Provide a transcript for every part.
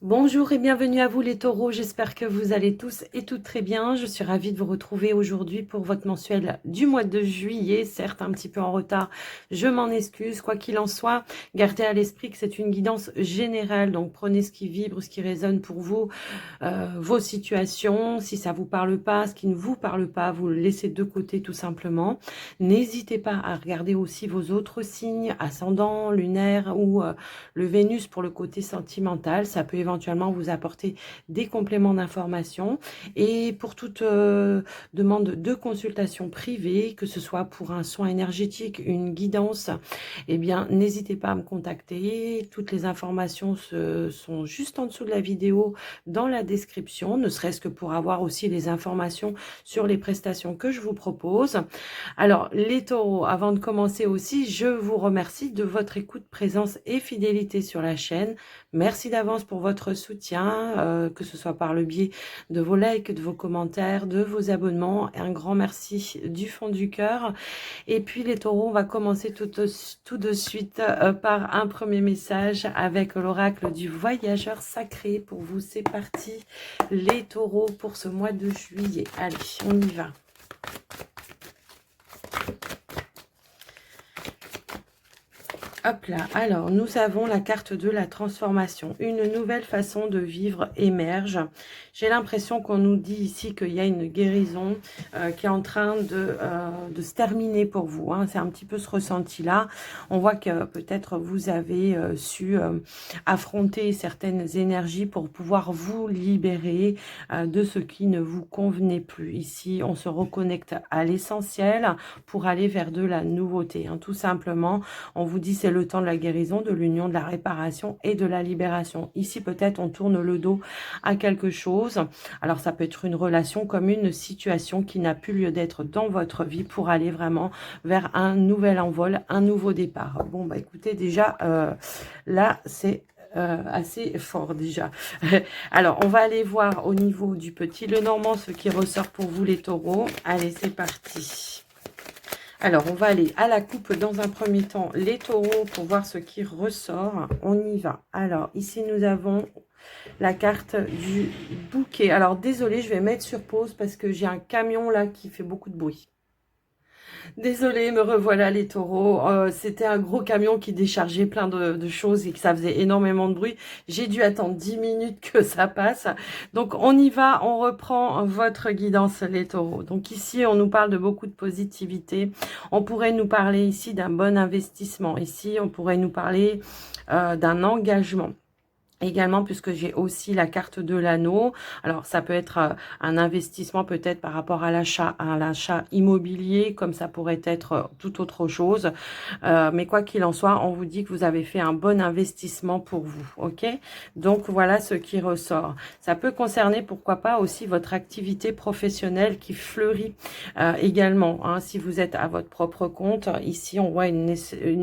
Bonjour et bienvenue à vous les taureaux, j'espère que vous allez tous et toutes très bien. Je suis ravie de vous retrouver aujourd'hui pour votre mensuel du mois de juillet, certes un petit peu en retard, je m'en excuse. Quoi qu'il en soit, gardez à l'esprit que c'est une guidance générale, donc prenez ce qui vibre, ce qui résonne pour vous, vos situations. Si ça vous parle pas, ce qui ne vous parle pas, vous le laissez de côté tout simplement. N'hésitez pas à regarder aussi vos autres signes, ascendant, lunaire ou le Vénus pour le côté sentimental, ça peut éventuellement vous apporter des compléments d'information. Et pour toute demande de consultation privée, que ce soit pour un soin énergétique, une guidance, eh bien, n'hésitez pas à me contacter. Toutes les informations sont juste en dessous de la vidéo, dans la description, ne serait-ce que pour avoir aussi les informations sur les prestations que je vous propose. Alors, les taureaux, avant de commencer aussi, je vous remercie de votre écoute, présence et fidélité sur la chaîne. Merci d'avance pour votre soutien, que ce soit par le biais de vos likes, de vos commentaires, de vos abonnements. Un grand merci du fond du cœur. Et puis les taureaux, on va commencer tout de suite par un premier message avec l'oracle du voyageur sacré. Pour vous, c'est parti, les taureaux, pour ce mois de juillet. Allez, on y va. Hop là, alors nous avons la carte de la transformation. Une nouvelle façon de vivre émerge. J'ai l'impression qu'on nous dit ici qu'il y a une guérison qui est en train de se terminer pour vous. Hein. C'est un petit peu ce ressenti-là. On voit que peut-être vous avez su affronter certaines énergies pour pouvoir vous libérer de ce qui ne vous convenait plus. Ici, on se reconnecte à l'essentiel pour aller vers de la nouveauté. Hein. Tout simplement, on vous dit c'est le temps de la guérison, de l'union, de la réparation et de la libération. Ici, peut-être, on tourne le dos à quelque chose. Alors, ça peut être une relation comme une situation qui n'a plus lieu d'être dans votre vie pour aller vraiment vers un nouvel envol, un nouveau départ. Bon, bah écoutez, déjà, là, c'est assez fort déjà. Alors, on va aller voir au niveau du petit Lenormand ce qui ressort pour vous les taureaux. Allez, c'est parti. Alors, on va aller à la coupe dans un premier temps, les taureaux, pour voir ce qui ressort. On y va. Alors, ici, nous avons la carte du bouquet. Alors, désolé, je vais mettre sur pause parce que j'ai un camion là qui fait beaucoup de bruit. Désolée, me revoilà les taureaux. C'était un gros camion qui déchargeait plein de choses et que ça faisait énormément de bruit. J'ai dû attendre 10 minutes que ça passe. Donc, on y va, on reprend votre guidance, les taureaux. Donc, ici, on nous parle de beaucoup de positivité. On pourrait nous parler ici d'un bon investissement. Ici, on pourrait nous parler d'un engagement. Également, puisque j'ai aussi la carte de l'anneau. Alors, ça peut être un investissement peut-être par rapport à l'achat immobilier, comme ça pourrait être tout autre chose. Mais quoi qu'il en soit, on vous dit que vous avez fait un bon investissement pour vous, ok? Donc, voilà ce qui ressort. Ça peut concerner, pourquoi pas, aussi votre activité professionnelle qui fleurit également. Hein, si vous êtes à votre propre compte, ici, on voit une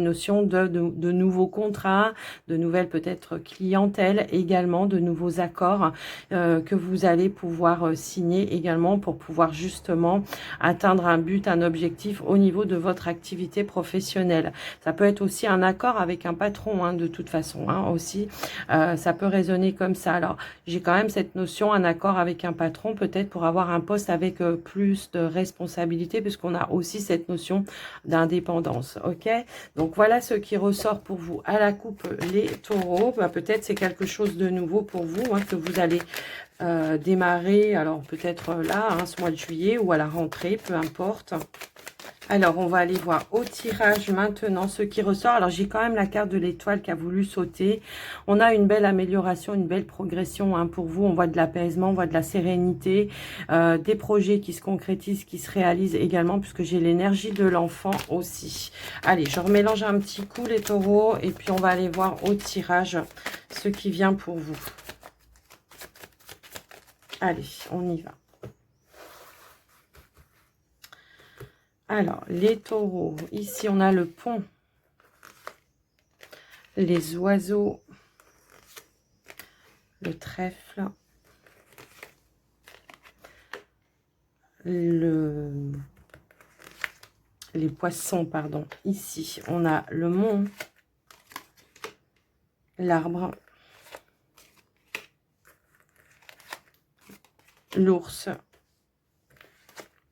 notion de nouveaux contrats, de nouvelles peut-être clientèles, également de nouveaux accords que vous allez pouvoir signer également pour pouvoir justement atteindre un but, un objectif au niveau de votre activité professionnelle. Ça peut être aussi un accord avec un patron, hein, de toute façon, hein, aussi. Ça peut résonner comme ça. Alors, j'ai quand même cette notion, un accord avec un patron, peut-être pour avoir un poste avec plus de responsabilité, puisqu'on a aussi cette notion d'indépendance, ok? Donc, voilà ce qui ressort pour vous à la coupe, les taureaux. Bah, peut-être c'est quelque chose de nouveau pour vous, hein, que vous allez démarrer, alors peut-être là, hein, ce mois de juillet ou à la rentrée, peu importe. Alors, on va aller voir au tirage maintenant ce qui ressort. Alors, j'ai quand même la carte de l'étoile qui a voulu sauter. On a une belle amélioration, une belle progression, hein, pour vous. On voit de l'apaisement, on voit de la sérénité, des projets qui se concrétisent, qui se réalisent également, puisque j'ai l'énergie de l'enfant aussi. Allez, je remélange un petit coup les taureaux et puis on va aller voir au tirage ce qui vient pour vous. Allez, on y va. Alors, les taureaux, ici on a le pont, les oiseaux, le trèfle, les poissons, pardon. Ici, on a le mont, l'arbre, l'ours,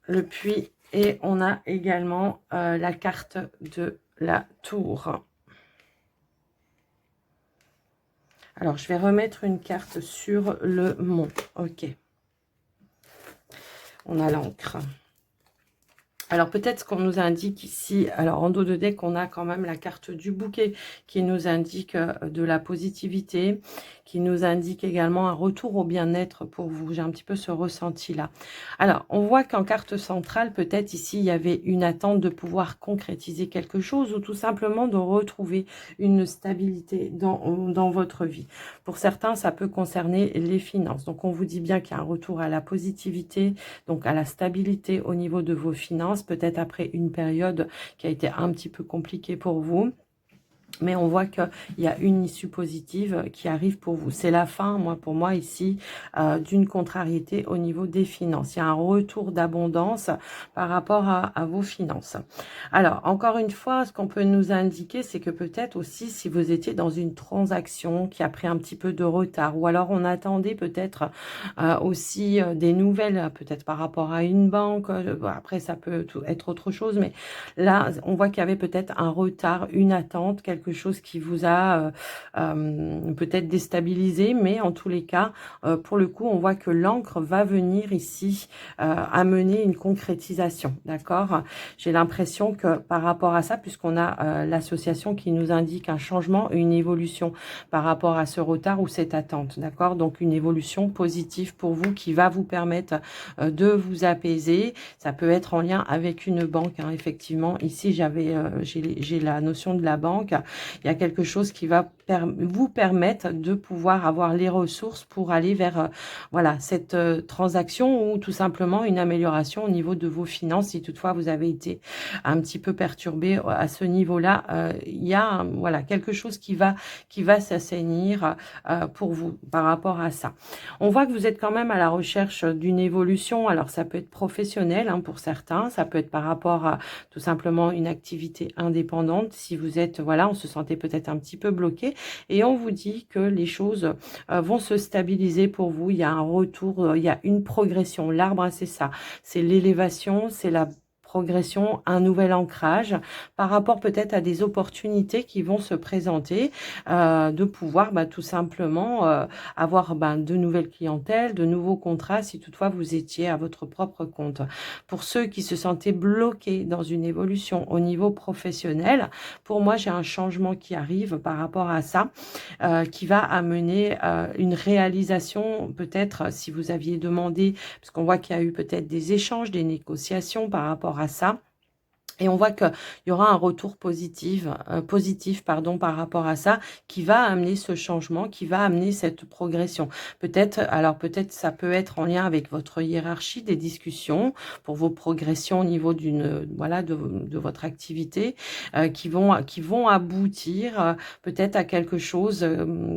le puits, et on a également la carte de la tour. Alors, je vais remettre une carte sur le mont. Ok. On a l'encre. Alors, peut-être ce qu'on nous indique ici, alors en dos de deck, on a quand même la carte du bouquet qui nous indique de la positivité, qui nous indique également un retour au bien-être pour vous. J'ai un petit peu ce ressenti-là. Alors, on voit qu'en carte centrale, peut-être ici, il y avait une attente de pouvoir concrétiser quelque chose ou tout simplement de retrouver une stabilité dans votre vie. Pour certains, ça peut concerner les finances. Donc, on vous dit bien qu'il y a un retour à la positivité, donc à la stabilité au niveau de vos finances, peut-être après une période qui a été un petit peu compliquée pour vous. Mais on voit qu'il y a une issue positive qui arrive pour vous. C'est la fin, pour moi ici, d'une contrariété au niveau des finances. Il y a un retour d'abondance par rapport à vos finances. Alors, encore une fois, ce qu'on peut nous indiquer, c'est que peut-être aussi, si vous étiez dans une transaction qui a pris un petit peu de retard, ou alors on attendait peut-être aussi des nouvelles, peut-être par rapport à une banque. Après, ça peut être autre chose, mais là, on voit qu'il y avait peut-être un retard, une attente, quelque chose qui vous a peut-être déstabilisé, mais en tous les cas, pour le coup, on voit que l'encre va venir ici amener une concrétisation, d'accord? J'ai l'impression que par rapport à ça, puisqu'on a l'association qui nous indique un changement, une évolution par rapport à ce retard ou cette attente, d'accord? Donc, une évolution positive pour vous qui va vous permettre de vous apaiser. Ça peut être en lien avec une banque, hein, effectivement. Ici, j'ai la notion de la banque. Il y a quelque chose qui va vous permettre de pouvoir avoir les ressources pour aller vers voilà, cette transaction ou tout simplement une amélioration au niveau de vos finances. Si toutefois vous avez été un petit peu perturbé à ce niveau-là, il y a voilà, quelque chose qui va s'assainir pour vous par rapport à ça. On voit que vous êtes quand même à la recherche d'une évolution. Alors, ça peut être professionnel hein, pour certains. Ça peut être par rapport à tout simplement une activité indépendante. Si vous êtes, voilà, on se sentait peut-être un petit peu bloqué. Et on vous dit que les choses vont se stabiliser pour vous. Il y a un retour, il y a une progression. L'arbre, hein, c'est ça. C'est l'élévation, c'est la progression, un nouvel ancrage par rapport peut-être à des opportunités qui vont se présenter, de pouvoir tout simplement avoir de nouvelles clientèles, de nouveaux contrats si toutefois vous étiez à votre propre compte. Pour ceux qui se sentaient bloqués dans une évolution au niveau professionnel, pour moi j'ai un changement qui arrive par rapport à ça, qui va amener une réalisation peut-être si vous aviez demandé, parce qu'on voit qu'il y a eu peut-être des échanges, des négociations par rapport à ça. Et on voit qu'il y aura un retour positif par rapport à ça, qui va amener ce changement, qui va amener cette progression. Peut-être ça peut être en lien avec votre hiérarchie, des discussions pour vos progressions au niveau de votre activité, qui vont aboutir peut-être à quelque chose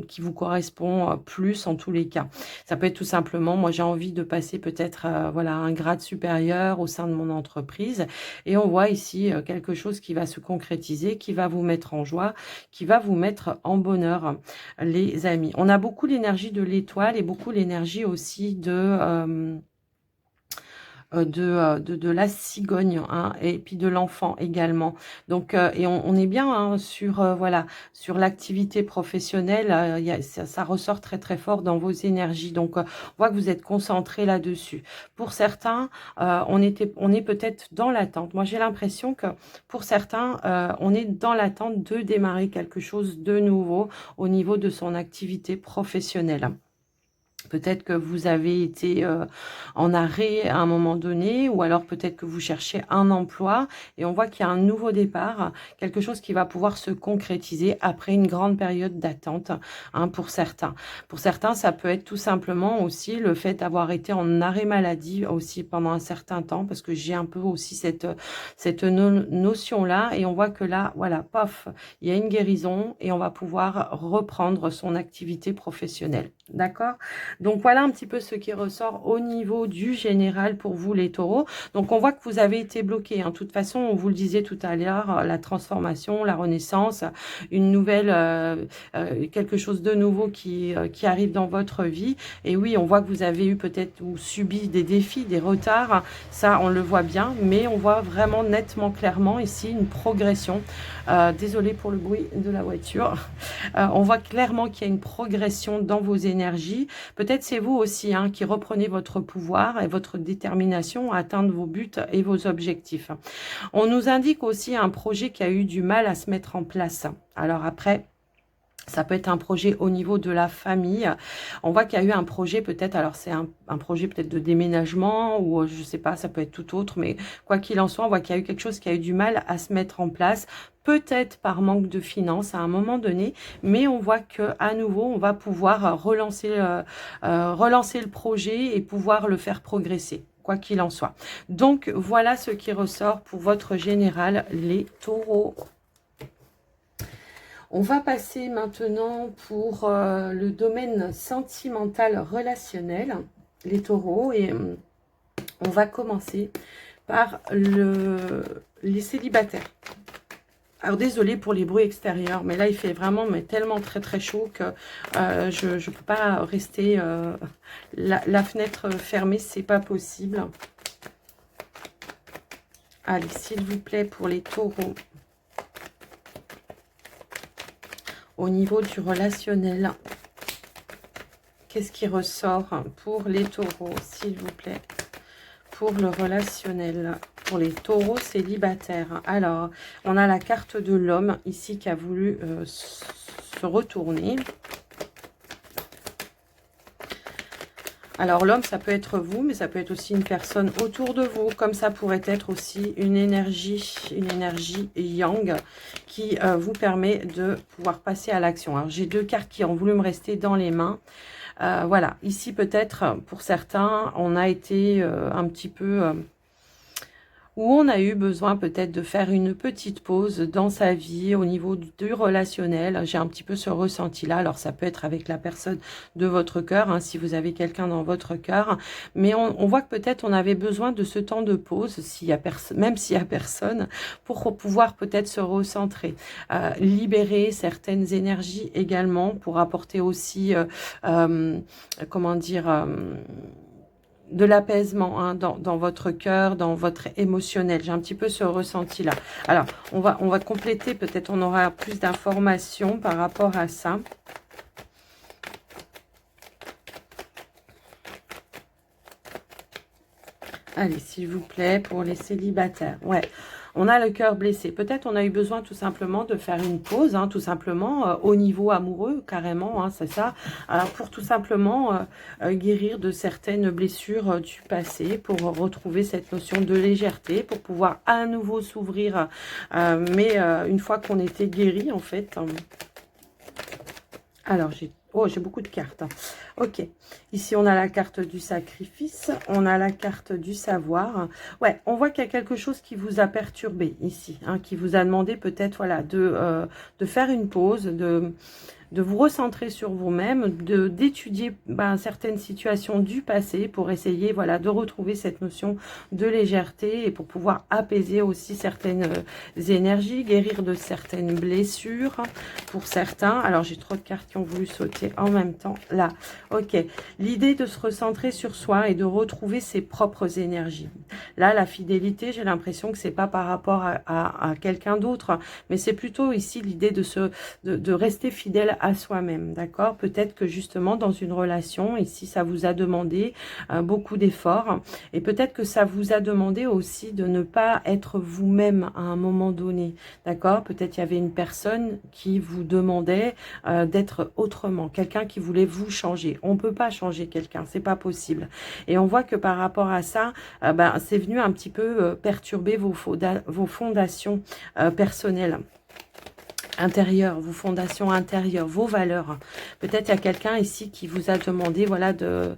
qui vous correspond plus en tous les cas. Ça peut être tout simplement, moi j'ai envie de passer peut-être à un grade supérieur au sein de mon entreprise, et on voit ici quelque chose qui va se concrétiser, qui va vous mettre en joie, qui va vous mettre en bonheur, les amis. On a beaucoup l'énergie de l'étoile et beaucoup l'énergie aussi de la cigogne hein, et puis de l'enfant également. Donc et on est bien hein, sur l'activité professionnelle, ça ressort très très fort dans vos énergies. Donc on voit que vous êtes concentré là-dessus. Pour certains, on est peut-être dans l'attente. Moi j'ai l'impression que pour certains, on est dans l'attente de démarrer quelque chose de nouveau au niveau de son activité professionnelle. Peut-être que vous avez été en arrêt à un moment donné, ou alors peut-être que vous cherchez un emploi et on voit qu'il y a un nouveau départ, quelque chose qui va pouvoir se concrétiser après une grande période d'attente hein, pour certains. Pour certains, ça peut être tout simplement aussi le fait d'avoir été en arrêt maladie aussi pendant un certain temps, parce que j'ai un peu aussi cette notion-là, et on voit que là, voilà, paf, il y a une guérison et on va pouvoir reprendre son activité professionnelle. D'accord ? Donc voilà un petit peu ce qui ressort au niveau du général pour vous les taureaux. Donc on voit que vous avez été bloqué. De toute façon, on vous le disait tout à l'heure, la transformation, la renaissance, une nouvelle, quelque chose de nouveau qui arrive dans votre vie. Et oui, on voit que vous avez eu peut-être ou subi des défis, des retards. Ça, on le voit bien, mais on voit vraiment nettement, clairement ici une progression. Désolée pour le bruit de la voiture. On voit clairement qu'il y a une progression dans vos énergies. Peut-être c'est vous aussi hein, qui reprenez votre pouvoir et votre détermination à atteindre vos buts et vos objectifs. On nous indique aussi un projet qui a eu du mal à se mettre en place. Alors après, ça peut être un projet au niveau de la famille. On voit qu'il y a eu un projet peut-être, alors c'est un projet peut-être de déménagement ou je sais pas, ça peut être tout autre, mais quoi qu'il en soit, on voit qu'il y a eu quelque chose qui a eu du mal à se mettre en place, peut-être par manque de finances à un moment donné, mais on voit que à nouveau, on va pouvoir relancer le projet et pouvoir le faire progresser, quoi qu'il en soit. Donc, voilà ce qui ressort pour votre général, les taureaux. On va passer maintenant pour le domaine sentimental relationnel, les taureaux, et on va commencer par les célibataires. Alors désolée pour les bruits extérieurs, mais là il fait vraiment tellement très très chaud que je ne peux pas rester la fenêtre fermée, c'est pas possible. Allez, s'il vous plaît, pour les taureaux. Au niveau du relationnel, qu'est-ce qui ressort pour les taureaux, s'il vous plaît, pour le relationnel, pour les taureaux célibataires? Alors, on a la carte de l'homme ici qui a voulu se retourner. Alors, l'homme, ça peut être vous, mais ça peut être aussi une personne autour de vous, comme ça pourrait être aussi une énergie yang qui vous permet de pouvoir passer à l'action. Alors, j'ai deux cartes qui ont voulu me rester dans les mains. Voilà, ici peut-être, pour certains, on a été un petit peu... où on a eu besoin peut-être de faire une petite pause dans sa vie au niveau du relationnel. J'ai un petit peu ce ressenti-là. Alors, ça peut être avec la personne de votre cœur, hein, si vous avez quelqu'un dans votre cœur. Mais on voit que peut-être on avait besoin de ce temps de pause, même s'il n'y a personne, pour pouvoir peut-être se recentrer. Libérer certaines énergies également pour apporter aussi, comment dire... de l'apaisement hein, dans votre cœur, dans votre émotionnel. J'ai un petit peu ce ressenti-là. Alors, on va compléter, peut-être on aura plus d'informations par rapport à ça. Allez, s'il vous plaît, pour les célibataires. Ouais. On a le cœur blessé. Peut-être on a eu besoin tout simplement de faire une pause, hein, tout simplement, au niveau amoureux, carrément, hein, c'est ça. Alors, pour tout simplement guérir de certaines blessures du passé, pour retrouver cette notion de légèreté, pour pouvoir à nouveau s'ouvrir, mais une fois qu'on était guéri, en fait. Alors, j'ai beaucoup de cartes. Ok. Ici, on a la carte du sacrifice. On a la carte du savoir. Ouais, on voit qu'il y a quelque chose qui vous a perturbé ici. Hein, qui vous a demandé peut-être voilà, de faire une pause, de vous recentrer sur vous-même, d'étudier certaines situations du passé pour essayer voilà, de retrouver cette notion de légèreté et pour pouvoir apaiser aussi certaines énergies, guérir de certaines blessures pour certains. Alors, j'ai trop de cartes qui ont voulu sauter en même temps. Là, ok. L'idée de se recentrer sur soi et de retrouver ses propres énergies. Là, la fidélité, j'ai l'impression que c'est pas par rapport à quelqu'un d'autre, mais c'est plutôt ici l'idée de rester fidèle à soi-même, d'accord? Peut-être que justement dans une relation, ici ça vous a demandé beaucoup d'efforts et peut-être que ça vous a demandé aussi de ne pas être vous-même à un moment donné, d'accord? Peut-être il y avait une personne qui vous demandait d'être autrement, quelqu'un qui voulait vous changer. On peut pas changer quelqu'un, c'est pas possible. Et on voit que par rapport à ça, c'est venu un petit peu perturber vos fondations personnelles. intérieur, vos fondations intérieures, vos valeurs. Peut-être il y a quelqu'un ici qui vous a demandé, voilà, de...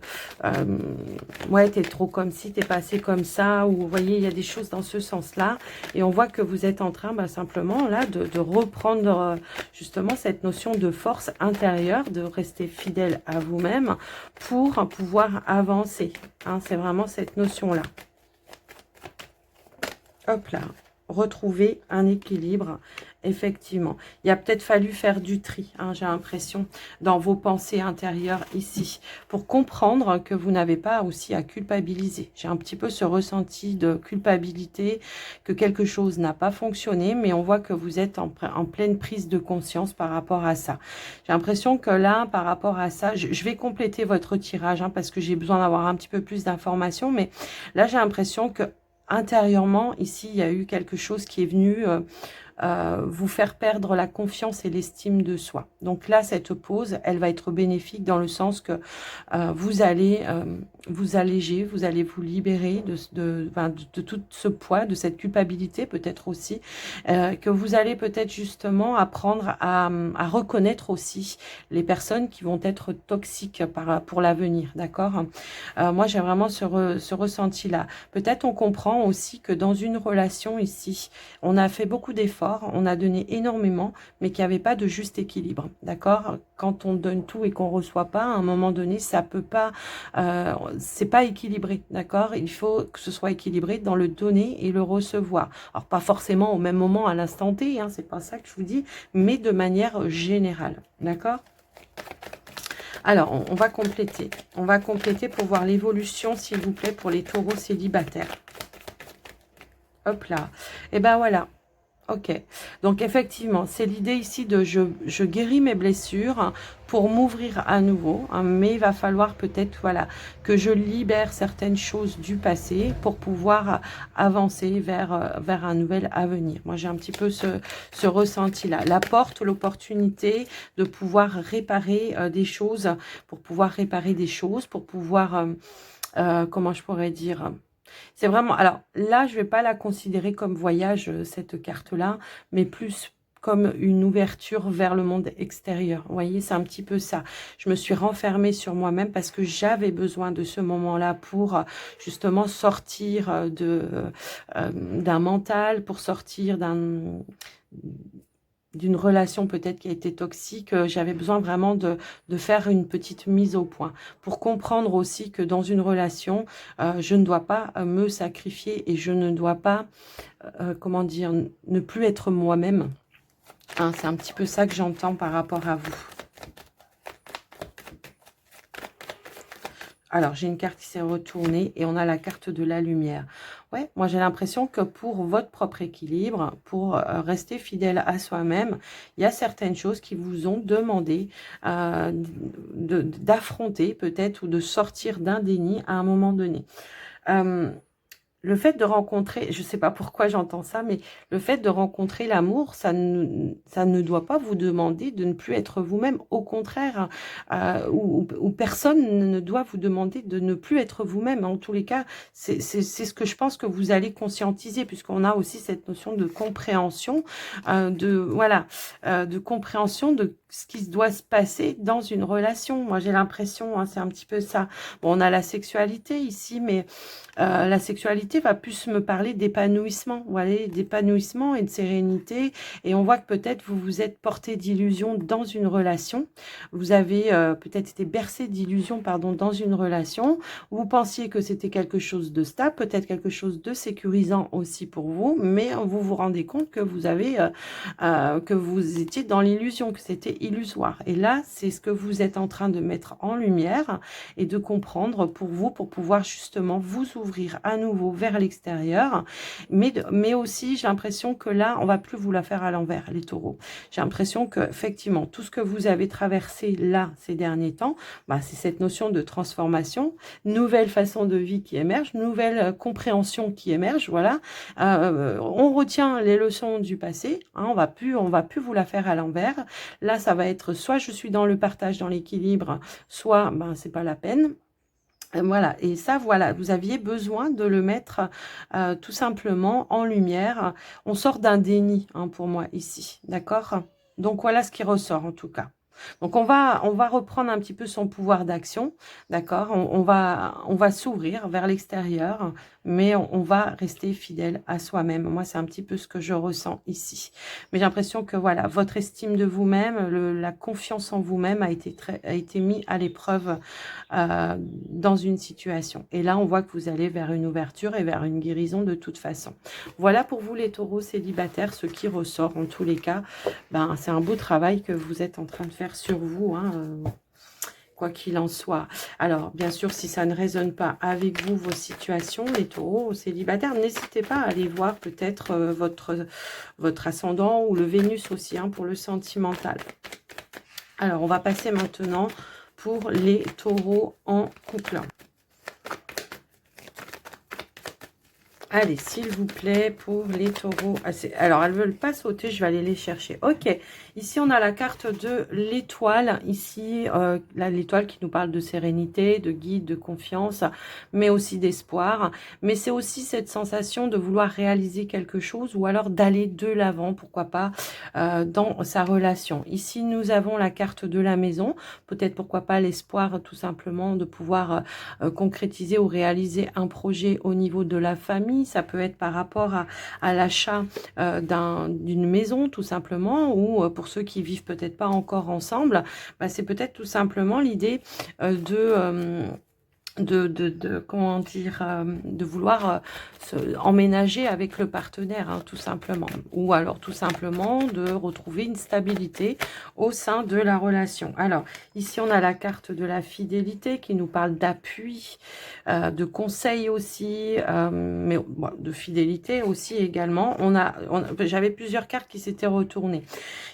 ouais, t'es trop comme ci, t'es passé comme ça, ou vous voyez, il y a des choses dans ce sens-là. Et on voit que vous êtes en train, simplement, là, de reprendre justement cette notion de force intérieure, de rester fidèle à vous-même pour pouvoir avancer. Hein, c'est vraiment cette notion-là. Hop là. Retrouver un équilibre, effectivement. Il a peut-être fallu faire du tri, hein, j'ai l'impression, dans vos pensées intérieures ici, pour comprendre que vous n'avez pas aussi à culpabiliser. J'ai un petit peu ce ressenti de culpabilité, que quelque chose n'a pas fonctionné, mais on voit que vous êtes en pleine prise de conscience par rapport à ça. J'ai l'impression que là, par rapport à ça, je vais compléter votre tirage, hein, parce que j'ai besoin d'avoir un petit peu plus d'informations, mais là, j'ai l'impression que intérieurement, ici, il y a eu quelque chose qui est venu vous faire perdre la confiance et l'estime de soi. Donc là, cette pause, elle va être bénéfique dans le sens que vous allez vous alléger, vous allez vous libérer de tout ce poids, de cette culpabilité peut-être aussi, que vous allez peut-être justement apprendre à reconnaître aussi les personnes qui vont être toxiques pour l'avenir, d'accord. Moi, j'ai vraiment ce ressenti-là. Peut-être on comprend aussi que dans une relation ici, on a fait beaucoup d'efforts, on a donné énormément, mais qu'il n'y avait pas de juste équilibre, d'accord. Quand on donne tout et qu'on ne reçoit pas, à un moment donné, ça peut pas, c'est pas équilibré, d'accord. Il faut que ce soit équilibré dans le donner et le recevoir. Alors, pas forcément au même moment, à l'instant T, hein, c'est pas ça que je vous dis, mais de manière générale, d'accord. Alors, on va compléter. On va compléter pour voir l'évolution, s'il vous plaît, pour les taureaux célibataires. Hop là. Et ben voilà. Ok. Donc, effectivement, c'est l'idée ici de je guéris mes blessures pour m'ouvrir à nouveau. Hein, mais il va falloir peut-être, voilà, que je libère certaines choses du passé pour pouvoir avancer vers un nouvel avenir. Moi, j'ai un petit peu ce ressenti-là. La porte, l'opportunité de pouvoir réparer des choses, pour pouvoir réparer des choses, pour pouvoir, comment je pourrais dire... C'est vraiment... Alors là, je ne vais pas la considérer comme voyage, cette carte-là, mais plus comme une ouverture vers le monde extérieur. Vous voyez, c'est un petit peu ça. Je me suis renfermée sur moi-même parce que j'avais besoin de ce moment-là pour justement sortir d'un mental, pour sortir d'une relation peut-être qui a été toxique. J'avais besoin vraiment de faire une petite mise au point pour comprendre aussi que dans une relation, je ne dois pas me sacrifier et je ne dois pas, comment dire, ne plus être moi-même. Hein, c'est un petit peu ça que j'entends par rapport à vous. Alors, j'ai une carte qui s'est retournée et on a la carte de la lumière. Ouais, moi j'ai l'impression que pour votre propre équilibre, pour rester fidèle à soi-même, il y a certaines choses qui vous ont demandé d'affronter peut-être ou de sortir d'un déni à un moment donné. Le fait de rencontrer, je ne sais pas pourquoi j'entends ça, mais le fait de rencontrer l'amour, ça ne doit pas vous demander de ne plus être vous-même. Au contraire, ou personne ne doit vous demander de ne plus être vous-même. En tous les cas, c'est ce que je pense que vous allez conscientiser, puisqu'on a aussi cette notion de compréhension, de compréhension de ce qui doit se passer dans une relation. Moi, j'ai l'impression, hein, c'est un petit peu ça. Bon, on a la sexualité ici, mais la sexualité va plus me parler d'épanouissement, voilà, d'épanouissement et de sérénité. Et on voit que peut-être vous vous êtes porté d'illusions dans une relation. Vous avez peut-être été bercé d'illusions, pardon, dans une relation. Vous pensiez que c'était quelque chose de stable, peut-être quelque chose de sécurisant aussi pour vous, mais vous vous rendez compte que vous avez, que vous étiez dans l'illusion, que c'était illusoire. Et là, c'est ce que vous êtes en train de mettre en lumière et de comprendre pour vous, pour pouvoir justement vous ouvrir à nouveau vers l'extérieur. Mais aussi, j'ai l'impression que là, on va plus vous la faire à l'envers, les taureaux. J'ai l'impression que effectivement, tout ce que vous avez traversé là, ces derniers temps, c'est cette notion de transformation, nouvelle façon de vie qui émerge, nouvelle compréhension qui émerge, voilà. On retient les leçons du passé, hein, on va plus vous la faire à l'envers. Là, ça va être soit je suis dans le partage, dans l'équilibre, soit c'est pas la peine. Voilà, et ça, voilà, vous aviez besoin de le mettre tout simplement en lumière. On sort d'un déni, hein, pour moi, ici, d'accord ? Donc voilà ce qui ressort en tout cas. Donc on va reprendre un petit peu son pouvoir d'action, d'accord? On va s'ouvrir vers l'extérieur, mais on va rester fidèle à soi-même. Moi, c'est un petit peu ce que je ressens ici. Mais j'ai l'impression que voilà, votre estime de vous-même, la confiance en vous-même a été mis à l'épreuve dans une situation. Et là, on voit que vous allez vers une ouverture et vers une guérison de toute façon. Voilà pour vous les taureaux célibataires, ce qui ressort en tous les cas. Ben, c'est un beau travail que vous êtes en train de faire sur vous, hein, quoi qu'il en soit. Alors, bien sûr, si ça ne résonne pas avec vous, vos situations, les taureaux célibataires, n'hésitez pas à aller voir peut-être votre ascendant ou le Vénus aussi, hein, pour le sentimental. Alors, on va passer maintenant pour les taureaux en couple. Allez, s'il vous plaît, pour les taureaux. Alors, elles ne veulent pas sauter, je vais aller les chercher. Ok, ici, on a la carte de l'étoile. Ici, l'étoile qui nous parle de sérénité, de guide, de confiance, mais aussi d'espoir. Mais c'est aussi cette sensation de vouloir réaliser quelque chose ou alors d'aller de l'avant, pourquoi pas, dans sa relation. Ici, nous avons la carte de la maison. Peut-être, pourquoi pas, l'espoir tout simplement de pouvoir concrétiser ou réaliser un projet au niveau de la famille. Ça peut être par rapport à l'achat d'une maison tout simplement, ou pour ceux qui vivent peut-être pas encore ensemble, bah, c'est peut-être tout simplement l'idée comment dire, de vouloir emménager avec le partenaire, hein, tout simplement. Ou alors tout simplement de retrouver une stabilité au sein de la relation. Alors, ici, on a la carte de la fidélité qui nous parle d'appui, de conseil aussi, mais bon, de fidélité aussi également. J'avais plusieurs cartes qui s'étaient retournées.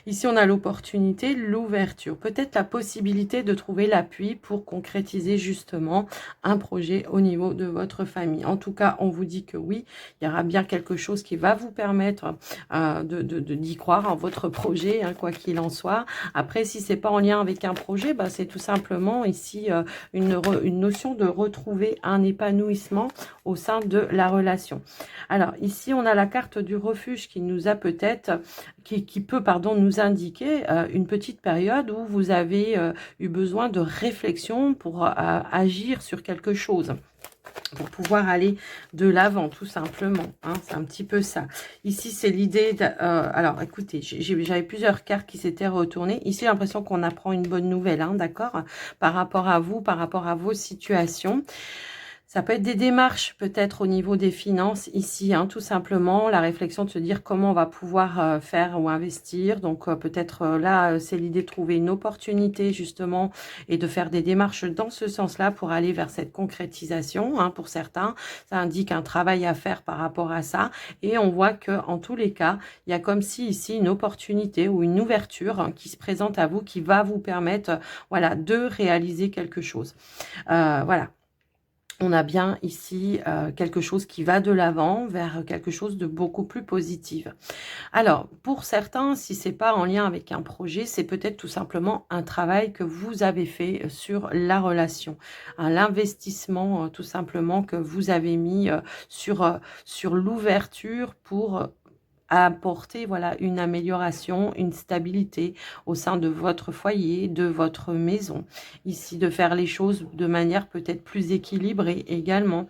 Ici, on a l'opportunité, l'ouverture, peut-être la possibilité de trouver l'appui pour concrétiser justement un projet au niveau de votre famille. En tout cas, on vous dit que oui, il y aura bien quelque chose qui va vous permettre d'y croire en votre projet, hein, quoi qu'il en soit. Après, si c'est pas en lien avec un projet, bah, c'est tout simplement ici une notion de retrouver un épanouissement au sein de la relation. Alors ici, on a la carte du refuge qui nous a peut-être, qui peut, pardon, nous indiquer une petite période où vous avez eu besoin de réflexion pour agir sur quelque chose, pour pouvoir aller de l'avant, tout simplement. Hein, c'est un petit peu ça. Ici, c'est l'idée... alors, écoutez, j'avais plusieurs cartes qui s'étaient retournées. Ici, j'ai l'impression qu'on apprend une bonne nouvelle, hein, d'accord, par rapport à vous, par rapport à vos situations. Ça peut être des démarches peut-être au niveau des finances ici, hein, tout simplement, la réflexion de se dire comment on va pouvoir faire ou investir. Donc peut-être là, c'est l'idée de trouver une opportunité justement et de faire des démarches dans ce sens-là pour aller vers cette concrétisation. Hein, pour certains, ça indique un travail à faire par rapport à ça. Et on voit que en tous les cas, il y a comme si ici une opportunité ou une ouverture, hein, qui se présente à vous, qui va vous permettre voilà, de réaliser quelque chose. Voilà. On a bien ici quelque chose qui va de l'avant vers quelque chose de beaucoup plus positif. Alors, pour certains, si c'est pas en lien avec un projet, c'est peut-être tout simplement un travail que vous avez fait sur la relation, l'investissement tout simplement que vous avez mis sur l'ouverture pour apporter voilà une amélioration, une stabilité au sein de votre foyer, de votre maison. Ici, de faire les choses de manière peut-être plus équilibrée également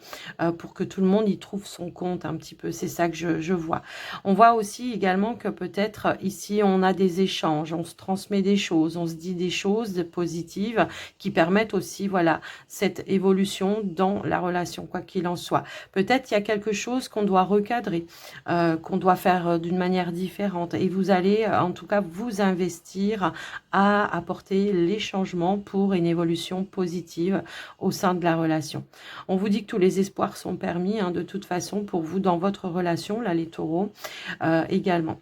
pour que tout le monde y trouve son compte un petit peu. C'est ça que je vois. On voit aussi également que peut-être ici, on a des échanges, on se transmet des choses, on se dit des choses positives qui permettent aussi voilà cette évolution dans la relation, quoi qu'il en soit. Peut-être il y a quelque chose qu'on doit recadrer, qu'on doit faire d'une manière différente et vous allez en tout cas vous investir à apporter les changements pour une évolution positive au sein de la relation. On vous dit que tous les espoirs sont permis hein, de toute façon pour vous dans votre relation, là les taureaux également.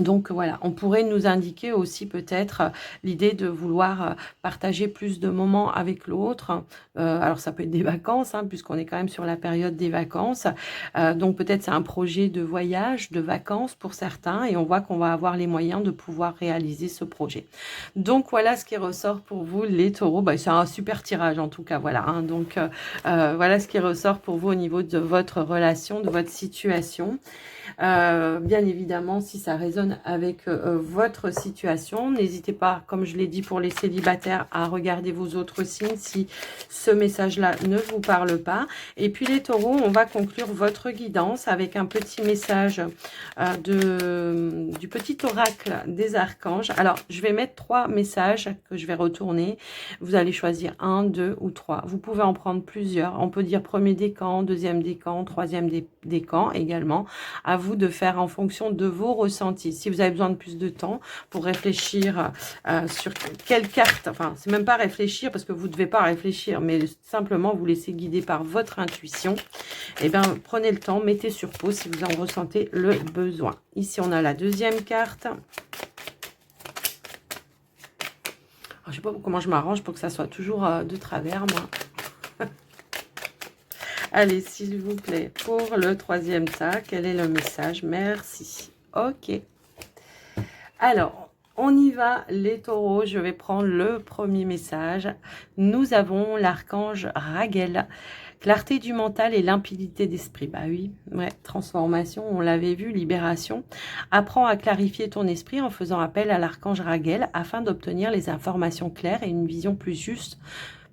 Donc voilà, on pourrait nous indiquer aussi peut-être l'idée de vouloir partager plus de moments avec l'autre. Alors ça peut être des vacances, hein, puisqu'on est quand même sur la période des vacances. Donc peut-être c'est un projet de voyage, de vacances pour certains, et on voit qu'on va avoir les moyens de pouvoir réaliser ce projet. Donc voilà ce qui ressort pour vous les taureaux. Bah, c'est un super tirage en tout cas, voilà. Hein. Donc voilà ce qui ressort pour vous au niveau de votre relation, de votre situation. Bien évidemment, si ça résonne résonne avec votre situation. N'hésitez pas, comme je l'ai dit pour les célibataires, à regarder vos autres signes si ce message-là ne vous parle pas. Et puis les taureaux, on va conclure votre guidance avec un petit message du petit oracle des archanges. Alors, je vais mettre 3 messages que je vais retourner. Vous allez choisir 1, 2 ou 3. Vous pouvez en prendre plusieurs. On peut dire premier décan, deuxième décan, troisième décan également. À vous de faire en fonction de vos ressentis. Si vous avez besoin de plus de temps pour réfléchir sur quelle carte, enfin, c'est même pas réfléchir parce que vous ne devez pas réfléchir, mais simplement vous laisser guider par votre intuition, et bien, prenez le temps, mettez sur pause si vous en ressentez le besoin. Ici, on a la deuxième carte. Je ne sais pas comment je m'arrange pour que ça soit toujours de travers, moi. Allez, s'il vous plaît, pour le troisième tas, quel est le message? Merci. Ok. Alors, on y va, les taureaux. Je vais prendre le premier message. Nous avons l'archange Raguel. Clarté du mental et limpidité d'esprit. Bah oui, ouais, transformation, on l'avait vu, libération. Apprends à clarifier ton esprit en faisant appel à l'archange Raguel afin d'obtenir les informations claires et une vision plus juste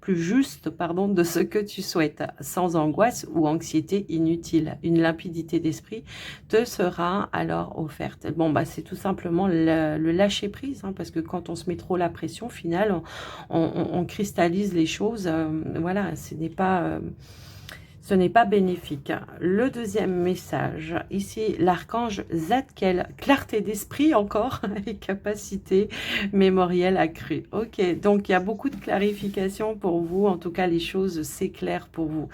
de ce que tu souhaites, sans angoisse ou anxiété inutile. Une limpidité d'esprit te sera alors offerte. Bon, bah c'est tout simplement le lâcher prise, hein, parce que quand on se met trop la pression, au final, on cristallise les choses. Voilà, ce n'est pas bénéfique. Le deuxième message, ici, l'archange Zadkiel, clarté d'esprit encore, et capacité mémorielle accrue. Ok, donc il y a beaucoup de clarification pour vous, en tout cas les choses s'éclairent pour vous.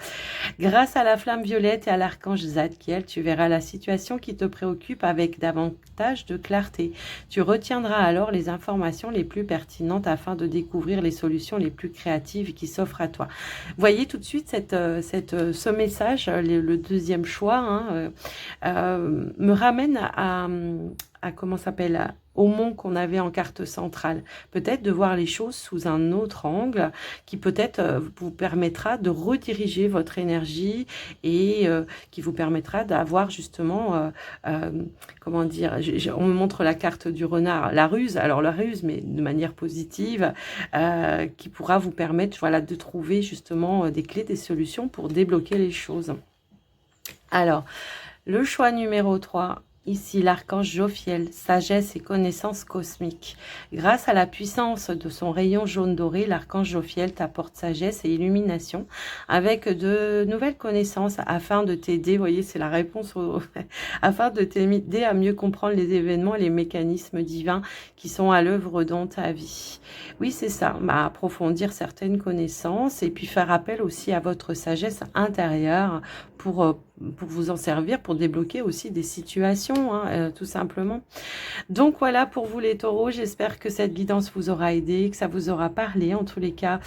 Grâce à la flamme violette et à l'archange Zadkiel, tu verras la situation qui te préoccupe avec davantage de clarté. Tu retiendras alors les informations les plus pertinentes afin de découvrir les solutions les plus créatives qui s'offrent à toi. Voyez tout de suite ce message, le deuxième choix, hein, me ramène à comment s'appelle, au mont qu'on avait en carte centrale. Peut-être de voir les choses sous un autre angle qui peut-être vous permettra de rediriger votre énergie et qui vous permettra d'avoir justement, comment dire, on me montre la carte du renard, la ruse, alors la ruse, mais de manière positive, qui pourra vous permettre, voilà, de trouver justement des clés, des solutions pour débloquer les choses. Alors, le choix numéro 3, ici, l'archange Jophiel, sagesse et connaissance cosmique. Grâce à la puissance de son rayon jaune doré, l'archange Jophiel t'apporte sagesse et illumination avec de nouvelles connaissances afin de t'aider, vous voyez, c'est la réponse, afin de t'aider à mieux comprendre les événements et les mécanismes divins qui sont à l'œuvre dans ta vie. Oui, c'est ça, approfondir certaines connaissances et puis faire appel aussi à votre sagesse intérieure pour vous en servir, pour débloquer aussi des situations, hein, tout simplement. Donc voilà pour vous les taureaux, j'espère que cette guidance vous aura aidé, que ça vous aura parlé. En tous les cas,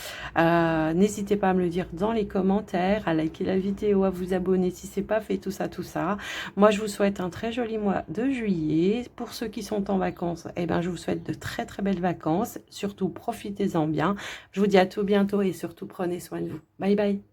n'hésitez pas à me le dire dans les commentaires, à liker la vidéo, à vous abonner si c'est pas fait, tout ça. Moi, je vous souhaite un très joli mois de juillet. Pour ceux qui sont en vacances, eh ben, je vous souhaite de très très belles vacances. Surtout, profitez-en bien. Je vous dis à tout bientôt et surtout, prenez soin de vous. Bye bye.